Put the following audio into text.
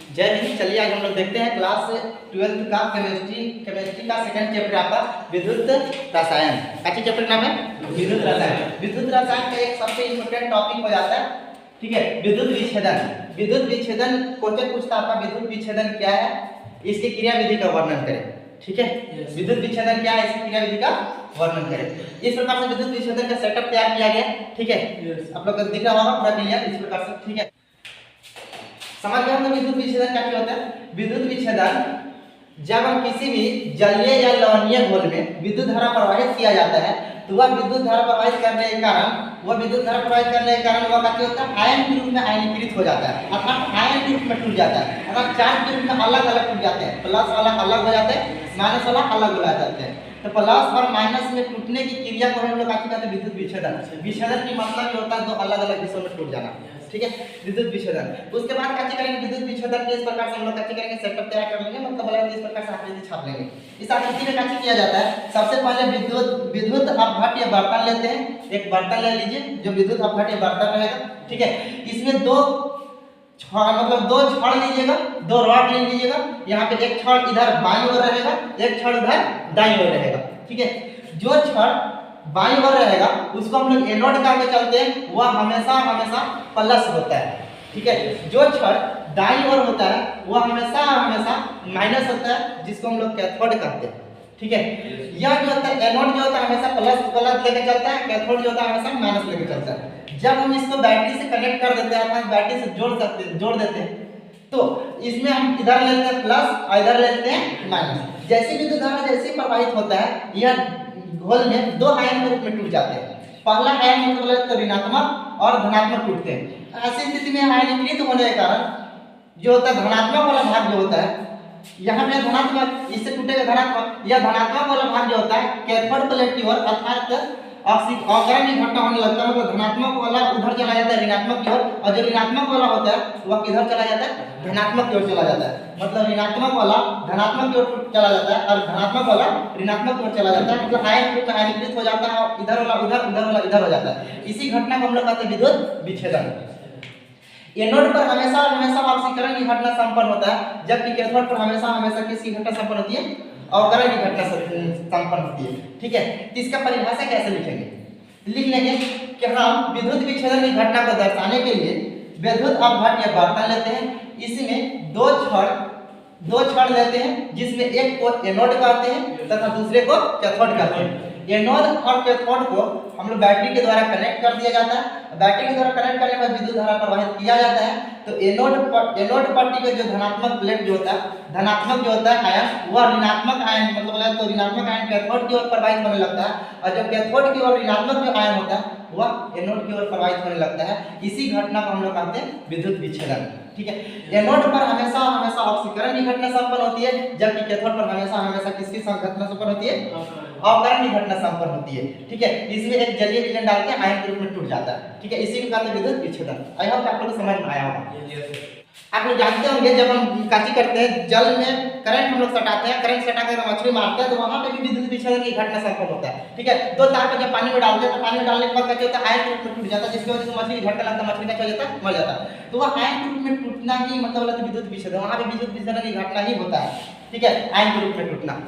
जय हिंद। चलिए आज हम लोग देखते हैं क्लास 12th का केमिस्ट्री का सेकंड चैप्टर आपका विद्युत रसायन। अच्छा चैप्टर का नाम है विद्युत रसायन। विद्युत रसायन का एक सबसे इम्पोर्टेंट टॉपिक हो जाता है, ठीक है, विद्युत विच्छेदन। विद्युत विच्छेदन क्वेश्चन पूछता है आपका विद्युत विच्छेदन क्या है, इसकी क्रियाविधि का वर्णन करें। ठीक है, विद्युत विच्छेदन क्या है, इसकी क्रियाविधि का वर्णन करें। इस प्रकार से विद्युत विच्छेदन का सेटअप तैयार किया गया। ठीक है, आप लोग को दिख रहा होगा पूरा क्लियर इस प्रकार से। ठीक है, समझ गए हम विद्युत विच्छेदन क्या होता है। विद्युत विच्छेदन जब हम किसी भी जलीय या लवणीय घोल में विद्युत धारा प्रवाहित किया जाता है तो वह विद्युत धारा प्रवाहित करने के कारण वह क्या होता है, आयन के रूप में आयनीकृत हो जाता है, अर्थात आयन के रूप में टूट जाता है, अर्थात चार्ज के रूप में अलग अलग टूट जाते हैं। प्लस वाला अलग हो जाते हैं, माइनस वाला अलग हो जाते हैं। तो प्लस और माइनस में टूटने की क्रिया को हम लोग कहते हैं विद्युत विच्छेदन। विच्छेदन की मतलब ये होता है दो अलग अलग हिस्सों में टूट जाना। ठीक है, विद्युत विच्छेदन। उसके बाद क्या करेंगे, विद्युत विच्छेदन के इस प्रकार से हम लोग क्या करेंगे, सेटअप तैयार कर लेंगे, मतलब अलग इस प्रकार से आकृति छाप लेंगे। इस आकृति में क्या किया जाता है, सबसे पहले विद्युत अपघट्य बर्तन लेते हैं। एक बर्तन ले लीजिए जो विद्युत अपघट्य बर्तन रहेगा। ठीक है, इसमें दो छड़ लीजिएगा, दो रॉड ले लीजिएगा। यहाँ पे एक छड़ इधर बाईं ओर रहेगा, एक छड़ इधर दाईं ओर रहेगा। ठीक है, जो छड़ बाईं ओर रहेगा उसको हम लोग एनोड कहा के चलते हैं, वह हमेशा प्लस होता है। ठीक है, जो छड़ दाईं ओर होता है वह हमेशा माइनस होता है, जिसको हम लोग कैथोड कहते हैं। ठीक है, यह जो होता है एनोड जो होता है हमेशा प्लस लेके चलता है, कैथोड जो होता है हमेशा माइनस लेके चलता है। जब हम इसको बैटरी से कनेक्ट कर देते हैं, अर्थात बैटरी से जोड़ देते हैं, तो इसमें हम इधर लेते हैं प्लस और इधर लेते हैं माइनस। जैसे विद्युत धारा जैसे प्रवाहित होता है यह घोल में दो आयन के रूप में टूट जाते हैं। पहला आयन मतलब तो ऋणात्मक और धनात्मक टूटते हैं। ऐसी स्थिति में आयनीकृत होने के कारण जो होता है धनात्मक वाला भाग जो होता है, यहाँ पे धनात्मक, इससे टूटेगा धनात्मक, यह धनात्मक वाला भाग जो होता है कैथोड प्लेट की ओर अर्थात ऑक्सीकरण की घटना होने लगता है, मतलब धनात्मक वाला उधर चला जाता है ऋणात्मक की ओर, और जो ऋणात्मक वाला होता है वह किधर चला जाता है, धनात्मक की ओर चला जाता है। मतलब ऋणात्मक वाला धनात्मक की ओर चला जाता है और धनात्मक वाला ऋणात्मक की ओर चला जाता है, मतलब आयन आयनीकृत हो जाता है और इधर वाला उधर इधर हो जाता है। इसी घटना को हम लोग कहते हैं विद्युत विच्छेदन। एनोड पर हमेशा ऑक्सीकरण की घटना संपन्न होता है, जबकि कैथोड पर हमेशा किसकी घटना संपन्न होती है, अवकरण की घटना संपन्न होती है। ठीक है, तो इसका परिभाषा कैसे लिखेंगे, लिख लेंगे कि हम विद्युत विच्छेदन की घटना को दर्शाने के लिए विद्युत अपघट्य बर्तन लेते हैं। इसमें दो छड़ लेते हैं, जिसमें एक को एनोड कहते हैं तथा दूसरे को कैथोड कहते हैं। एनोड और कैथोड को हम लोग बैटरी के द्वारा कनेक्ट कर दिया जाता है। बैटरी के द्वारा कनेक्ट करने के बाद विद्युत धारा प्रवाहित किया जाता है। तो एनोड पट्टी का जो धनात्मक प्लेट जो होता है, धनात्मक जो होता है आयन, वह ऋणात्मक आयन मतलब तो ऋणात्मक आयन कैथोड की ओर प्रवाहित होने लगता है, और जो कैथोड की ओर ऋणात्मक जो आयन होता है वह एनोड की ओर प्रवाहित होने लगता है। इसी घटना को हम लोग कहते हैं विद्युत विच्छेदन। ठीक है, एनोड पर हमेशा ऑक्सीकरण की घटना संपन्न होती है, जबकि कैथोड पर हमेशा किसकी घटना संपन्न होती है, अवकरण की घटना संपन्न होती है। ठीक है, इसमें एक जलीय विलयन डाल के आयन के रूप में टूट जाता है। ठीक है, इसी को कहते हैं विद्युत विच्छेदन। आई होप आप लोगों को समझ में आया होगा। आप लोग जानते होंगे जब हम काची करते हैं, जल में करंट हम लोग सटाते हैं, करंट सटा कर मछली मारते हैं, तो वहां पे भी विद्युत विच्छेदन की घटना संपन्न होता है। ठीक है, दो तार को जब पानी में डालते हैं तो पानी में डालने के बाद क्या होता है, आयन के रूप में टूट जाता है, जिसकी वजह से मछली झटका लगता है, मछली का क्या हो जाता है, मर जाता है। तो वह आयन के रूप में टूटना ही मतलब विद्युत विच्छेदन, वहां पे विद्युत विच्छेदन की घटना ही होता है। ठीक है, आयन के रूप में टूटना।